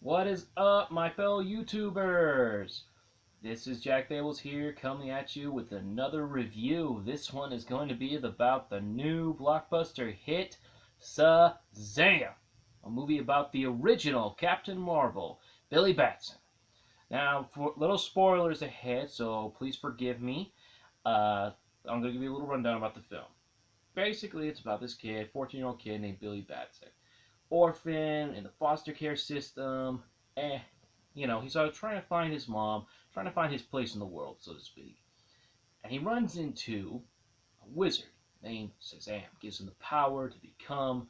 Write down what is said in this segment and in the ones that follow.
What is up, my fellow YouTubers? This is Jack Dables here, coming at you with another review. This one is going to be about the new blockbuster hit, Shazam, a movie about the original Captain Marvel, Billy Batson. Now, for little spoilers ahead, so please forgive me. I'm going to give you a little rundown about the film. Basically, it's about this kid, 14-year-old kid named Billy Batson. Orphan in the foster care system. He's trying to find his mom, trying to find his place in the world, so to speak. And he runs into a wizard named Shazam. Gives him the power to become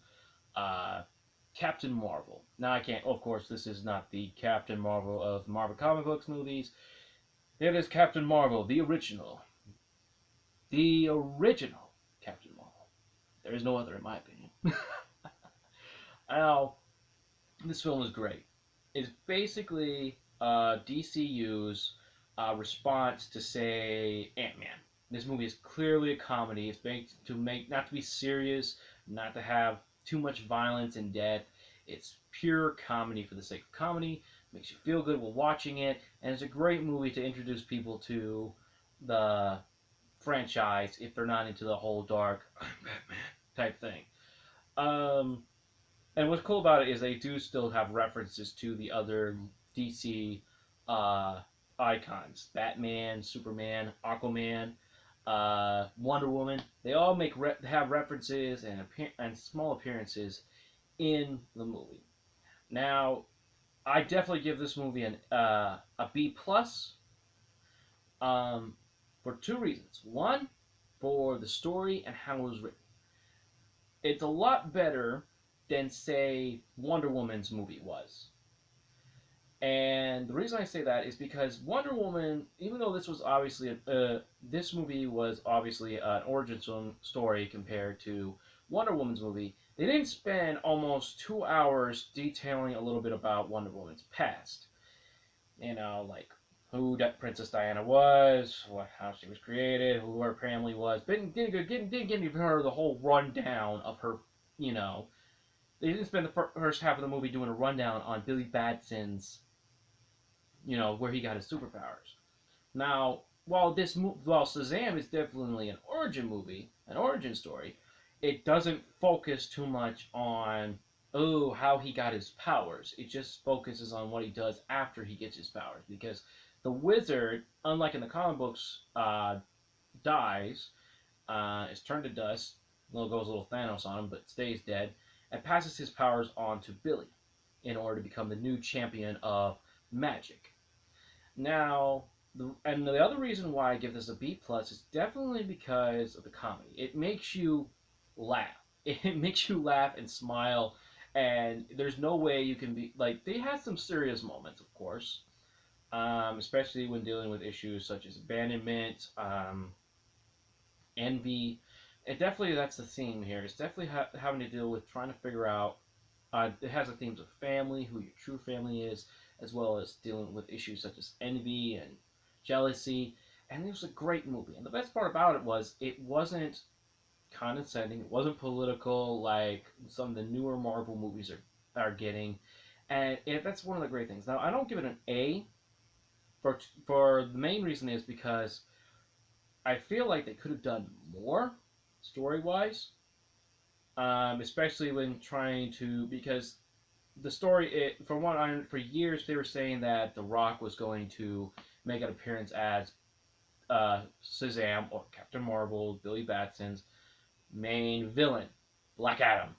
Captain Marvel. Now, of course, this is not the Captain Marvel of Marvel comic books movies. It is Captain Marvel, the original. The original Captain Marvel. There is no other, in my opinion. Now, this film is great. It's basically DCEU's response to, say, Antman. This movie is clearly a comedy. It's made not to be serious, not to have too much violence and death. It's pure comedy for the sake of comedy. Makes you feel good while watching it, and it's a great movie to introduce people to the franchise if they're not into the whole dark I'm Batman type thing. And what's cool about it is they do still have references to the other DC icons. Batman, Superman, Aquaman, Wonder Woman. They all have references and small appearances in the movie. Now, I definitely give this movie a B+, for two reasons. One, for the story and how it was written. It's a lot better than, say, Wonder Woman's movie was. And the reason I say that is because Wonder Woman, even though this was obviously this movie was obviously an origin story compared to Wonder Woman's movie, they didn't spend almost 2 hours detailing a little bit about Wonder Woman's past. Like who that Princess Diana was, how she was created, who her family was. But didn't give her the whole rundown of her, They didn't spend the first half of the movie doing a rundown on Billy Batson's, where he got his superpowers. Now, while Shazam is definitely an origin movie, an origin story, it doesn't focus too much on, how he got his powers. It just focuses on what he does after he gets his powers. Because the wizard, unlike in the comic books, dies, is turned to dust, goes a little Thanos on him, but stays dead, and passes his powers on to Billy in order to become the new champion of magic. Now, the other reason why I give this a B+ is definitely because of the comedy. It makes you laugh. It makes you laugh and smile, and there's no way you can be, they have some serious moments, of course, especially when dealing with issues such as abandonment, envy. And definitely that's the theme here. It's definitely having to deal with trying to figure out, it has the themes of family, who your true family is, as well as dealing with issues such as envy and jealousy. And it was a great movie. And the best part about it was it wasn't condescending. It wasn't political like some of the newer Marvel movies are getting. And that's one of the great things. Now, I don't give it an A for the main reason is because I feel like they could have done more story-wise, especially when trying to, because the story, for years they were saying that The Rock was going to make an appearance as Shazam, or Captain Marvel, Billy Batson's main villain, Black Adam.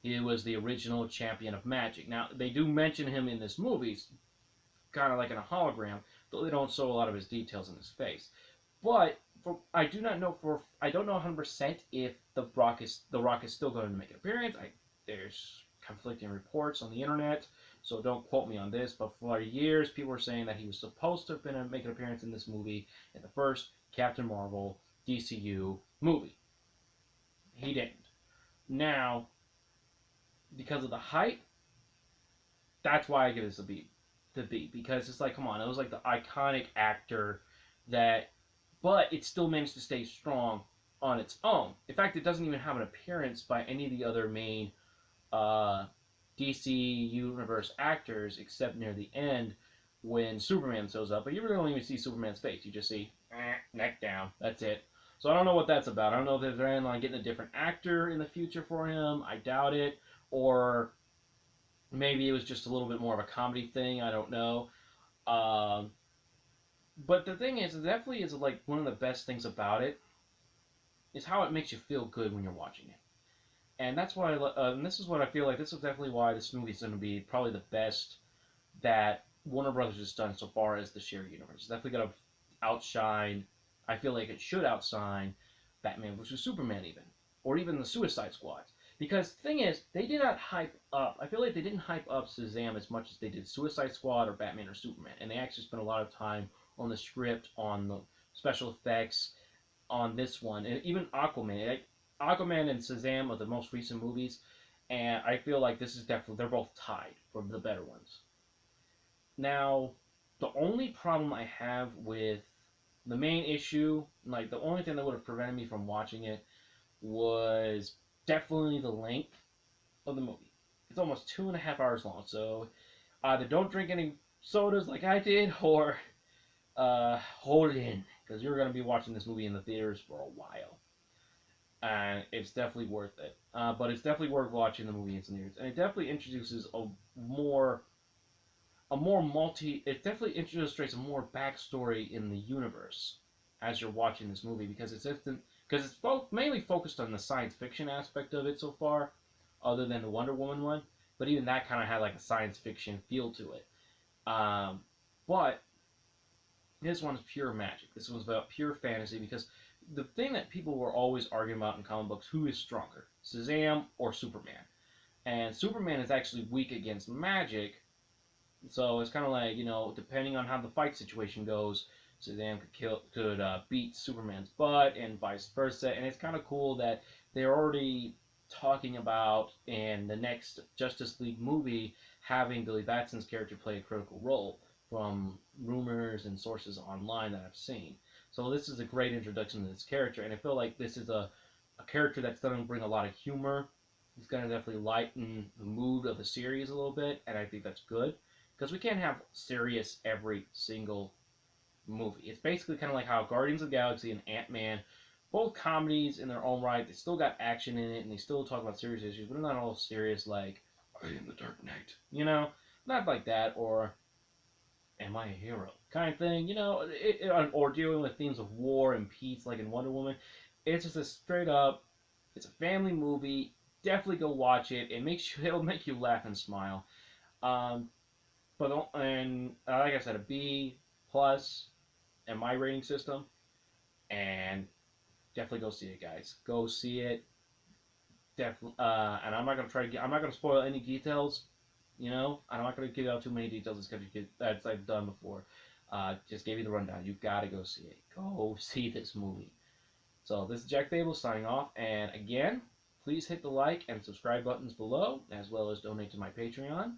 He was the original champion of magic. Now, they do mention him in this movie, kind of like in a hologram, though they don't show a lot of his details in his face. But I don't know 100% if the Rock is still going to make an appearance. There's conflicting reports on the internet, so don't quote me on this. But for years, people were saying that he was supposed to make an appearance in this movie in the first Captain Marvel DCU movie. He didn't. Now, because of the hype, that's why I give this a B. Because it's like, come on, it was like the iconic actor that. But it still managed to stay strong on its own. In fact, it doesn't even have an appearance by any of the other main DC universe actors, except near the end when Superman shows up. But you really don't even see Superman's face. You just see neck down. That's it. So I don't know what that's about. I don't know if they're planning on getting a different actor in the future for him. I doubt it. Or maybe it was just a little bit more of a comedy thing. I don't know. Um, but the thing is, it definitely is like one of the best things about it is how it makes you feel good when you're watching it. And that's why, and this is what I feel like. This is definitely why this movie is going to be probably the best that Warner Brothers has done so far as the shared universe. It's definitely going to outshine. I feel like it should outshine Batman vs Superman even, or even the Suicide Squad. Because the thing is, they did not hype up. I feel like they didn't hype up Shazam as much as they did Suicide Squad or Batman or Superman, and they actually spent a lot of time on the script, on the special effects, on this one, and even Aquaman. Like, Aquaman and Shazam are the most recent movies, and I feel like this is definitely they're both tied for the better ones. Now, the only problem I have with the main issue, like the only thing that would have prevented me from watching it, was definitely the length of the movie. It's almost 2.5 hours long, so either don't drink any sodas like I did, or hold it in, because you're going to be watching this movie in the theaters for a while. And it's definitely worth it. But it's definitely worth watching the movie in theaters. And it definitely introduces it definitely illustrates a more backstory in the universe as you're watching this movie, because it's mainly focused on the science fiction aspect of it so far, other than the Wonder Woman one. But even that kind of had like a science fiction feel to it. But this one is pure magic. This one's about pure fantasy, because the thing that people were always arguing about in comic books, who is stronger, Shazam or Superman? And Superman is actually weak against magic, so it's kind of like, depending on how the fight situation goes, Shazam could beat Superman's butt and vice versa. And it's kind of cool that they're already talking about in the next Justice League movie having Billy Batson's character play a critical role, from rumors and sources online that I've seen. So this is a great introduction to this character, and I feel like this is a character that's going to bring a lot of humor. It's going to definitely lighten the mood of the series a little bit, and I think that's good. Because we can't have serious every single movie. It's basically kind of like how Guardians of the Galaxy and Antman, both comedies in their own right, they still got action in it, and they still talk about serious issues, but they're not all serious like, I am the Dark Knight. Not like that, or am I a hero kind of thing, or dealing with themes of war and peace like in Wonder Woman. It's just a straight up, it's a family movie. Definitely go watch it. It'll make you laugh and smile. But like I said, a B plus in my rating system, and definitely go see it, guys. Go see it. Definitely, and I'm not gonna spoil any details. I'm not gonna give out too many details as I've done before. Just gave you the rundown. You gotta go see it. Go see this movie. So this is Jack Fable signing off, and again, please hit the like and subscribe buttons below, as well as donate to my Patreon.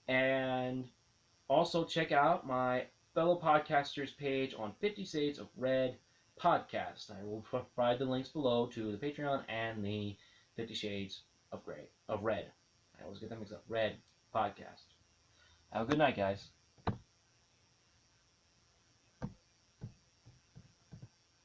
And also check out my fellow podcasters page on 50 Shades of Red podcast. I will provide the links below to the Patreon and the 50 Shades of Red. I always get them mixed up. Red podcast. Have a good night, guys.